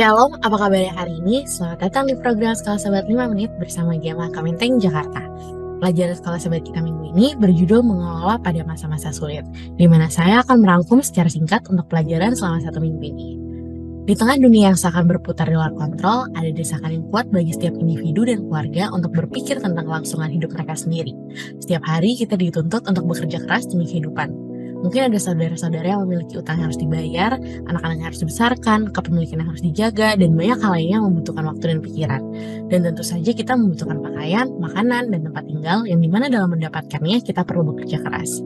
Shalom, apa kabarnya hari ini? Selamat datang di program Sekolah Sahabat 5 Menit bersama GMH Menteng, Jakarta. Pelajaran Sekolah Sahabat kita minggu ini berjudul Mengelola pada masa-masa sulit, di mana saya akan merangkum secara singkat untuk pelajaran selama 1 minggu ini. Di tengah dunia yang seakan berputar di luar kontrol, ada desakan yang kuat bagi setiap individu dan keluarga untuk berpikir tentang kelangsungan hidup mereka sendiri. Setiap hari kita dituntut untuk bekerja keras demi kehidupan. Mungkin ada saudara-saudara yang memiliki utang yang harus dibayar, anak-anak yang harus dibesarkan, kepemilikan yang harus dijaga, dan banyak hal lainnya yang membutuhkan waktu dan pikiran. Dan tentu saja kita membutuhkan pakaian, makanan, dan tempat tinggal yang dimana dalam mendapatkannya kita perlu bekerja keras.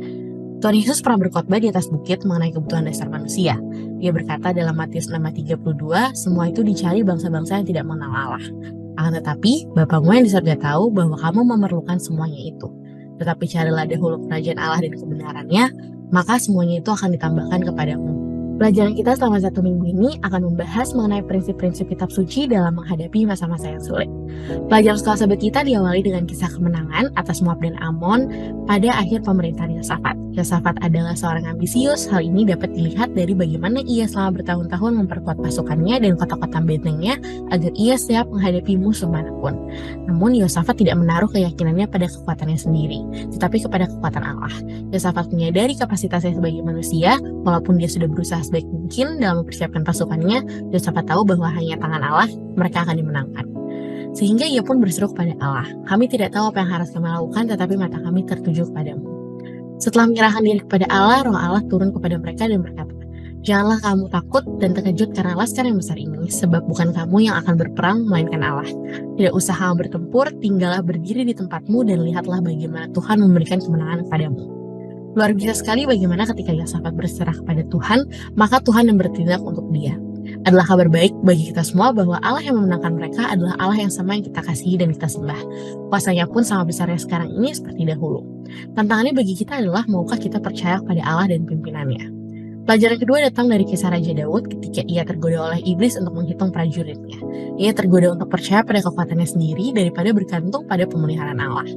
Tuhan Yesus pernah berkhotbah di atas bukit mengenai kebutuhan dasar manusia. Dia berkata dalam Matius 6:32, semua itu dicari bangsa-bangsa yang tidak mengenal Allah. Akan tetapi, Bapamu yang di surga tahu bahwa kamu memerlukan semuanya itu. Tetapi carilah dahulu kerajaan Allah dan kebenarannya, maka semuanya itu akan ditambahkan kepadamu. Pelajaran kita selama 1 minggu ini akan membahas mengenai prinsip-prinsip kitab suci dalam menghadapi masa-masa yang sulit. Pelajaran Sekolah Sahabat kita diawali dengan kisah kemenangan atas Moab dan Amon pada akhir pemerintahan Yosafat. Yosafat adalah seorang ambisius. Hal ini dapat dilihat dari bagaimana ia selama bertahun-tahun memperkuat pasukannya dan kota-kota bentengnya agar ia siap menghadapi musuh manapun. Namun Yosafat tidak menaruh keyakinannya pada kekuatannya sendiri, tetapi kepada kekuatan Allah. Yosafat menyadari kapasitasnya sebagai manusia, walaupun dia sudah berusaha sebaik mungkin dalam mempersiapkan pasukannya, Yosafat tahu bahwa hanya tangan Allah mereka akan dimenangkan. Sehingga ia pun berseru kepada Allah, kami tidak tahu apa yang harus kami lakukan, tetapi mata kami tertuju kepadamu. Setelah menyerahkan diri kepada Allah, roh Allah turun kepada mereka dan berkata, janganlah kamu takut dan terkejut karena laskar yang besar ini, sebab bukan kamu yang akan berperang, melainkan Allah. Tidak usah kamu bertempur, tinggallah berdiri di tempatmu dan lihatlah bagaimana Tuhan memberikan kemenangan kepadamu. Luar biasa sekali bagaimana ketika Yosafat berserah kepada Tuhan, maka Tuhan yang bertindak untuk dia. Adalah kabar baik bagi kita semua bahwa Allah yang memenangkan mereka adalah Allah yang sama yang kita kasihi dan kita sembah. Kuasanya pun sama besarnya sekarang ini seperti dahulu. Tantangannya bagi kita adalah maukah kita percaya kepada Allah dan pimpinannya. Pelajaran kedua datang dari kisah Raja Daud ketika ia tergoda oleh iblis untuk menghitung prajuritnya. Ia tergoda untuk percaya pada kekuatannya sendiri daripada bergantung pada pemeliharaan Allah.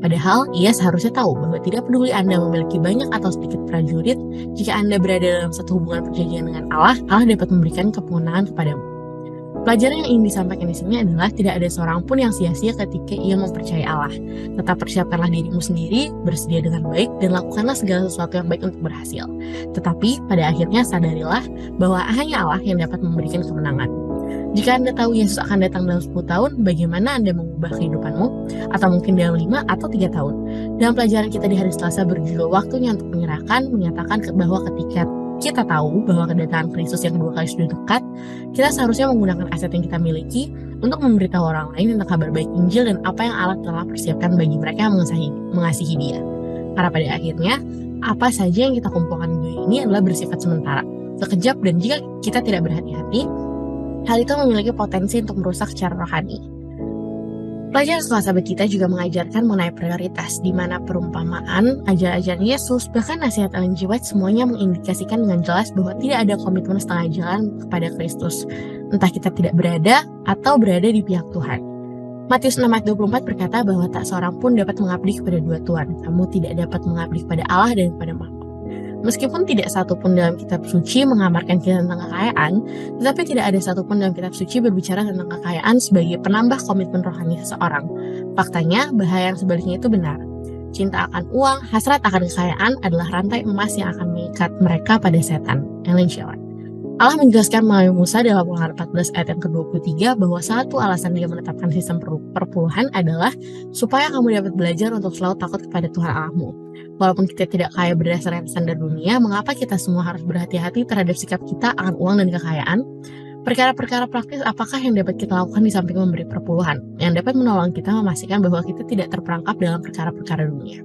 Padahal ia seharusnya tahu bahwa tidak peduli Anda memiliki banyak atau sedikit prajurit, jika Anda berada dalam satu hubungan perjanjian dengan Allah, Allah dapat memberikan kemenangan kepadamu. Pelajaran yang ingin disampaikan di sini adalah tidak ada seorang pun yang sia-sia ketika ia mempercayai Allah. Tetap persiapkanlah dirimu sendiri, bersedia dengan baik, dan lakukanlah segala sesuatu yang baik untuk berhasil. Tetapi pada akhirnya sadarilah bahwa hanya Allah yang dapat memberikan kemenangan. Jika Anda tahu Yesus akan datang dalam 10 tahun, bagaimana Anda mengubah kehidupanmu? Atau mungkin dalam 5 atau 3 tahun? Dalam pelajaran kita di hari Selasa berjudul Waktunya untuk Menyerahkan, menyatakan bahwa ketika kita tahu bahwa kedatangan Kristus yang kedua kali sudah dekat, kita seharusnya menggunakan aset yang kita miliki untuk memberitahu orang lain tentang kabar baik Injil dan apa yang Allah telah persiapkan bagi mereka yang mengasihi Dia. Karena pada akhirnya, apa saja yang kita kumpulkan di dunia ini adalah bersifat sementara, sekejap, dan jika kita tidak berhati-hati, hal itu memiliki potensi untuk merusak secara rohani. Pelajaran Sekolah Sahabat kita juga mengajarkan mengenai prioritas, di mana perumpamaan, ajaran-ajaran Yesus, bahkan nasihat Ellen G. White semuanya mengindikasikan dengan jelas bahwa tidak ada komitmen setengah jalan kepada Kristus, entah kita tidak berada atau berada di pihak Tuhan. Matius 6:24 berkata bahwa tak seorang pun dapat mengabdi kepada dua tuan. Kamu tidak dapat mengabdi kepada Allah dan kepada mammon. Meskipun tidak satupun dalam kitab suci mengamarkan kita tentang kekayaan, tetapi tidak ada satupun dalam kitab suci berbicara tentang kekayaan sebagai penambah komitmen rohani seseorang. Faktanya, bahaya yang sebaliknya itu benar. Cinta akan uang, hasrat akan kekayaan adalah rantai emas yang akan mengikat mereka pada setan. Ellen G. White. Allah menjelaskan melalui Musa dalam Ulangan 14 ayat yang ke-23 bahwa satu alasan Dia menetapkan sistem perpuluhan adalah supaya kamu dapat belajar untuk selalu takut kepada Tuhan Allahmu. Walaupun kita tidak kaya berdasarkan standar dunia, mengapa kita semua harus berhati-hati terhadap sikap kita akan uang dan kekayaan? Perkara-perkara praktis apakah yang dapat kita lakukan di samping memberi perpuluhan, yang dapat menolong kita memastikan bahwa kita tidak terperangkap dalam perkara-perkara dunia?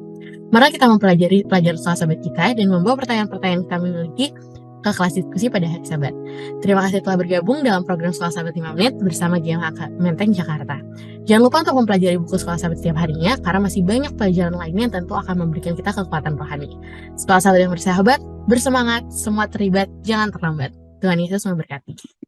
Mari kita mempelajari pelajaran Sekolah Sahabat kita dan membawa pertanyaan-pertanyaan yang kami miliki ke kelas diskusi pada hari Sabat. Terima kasih telah bergabung dalam program Sekolah Sahabat 5 Menit bersama GMH Menteng, Jakarta. Jangan lupa untuk mempelajari buku Sekolah Sahabat setiap harinya, karena masih banyak pelajaran lainnya yang tentu akan memberikan kita kekuatan rohani. Sekolah Sahabat yang bersahabat, bersemangat, semua terlibat, jangan terlambat. Tuhan Yesus memberkati.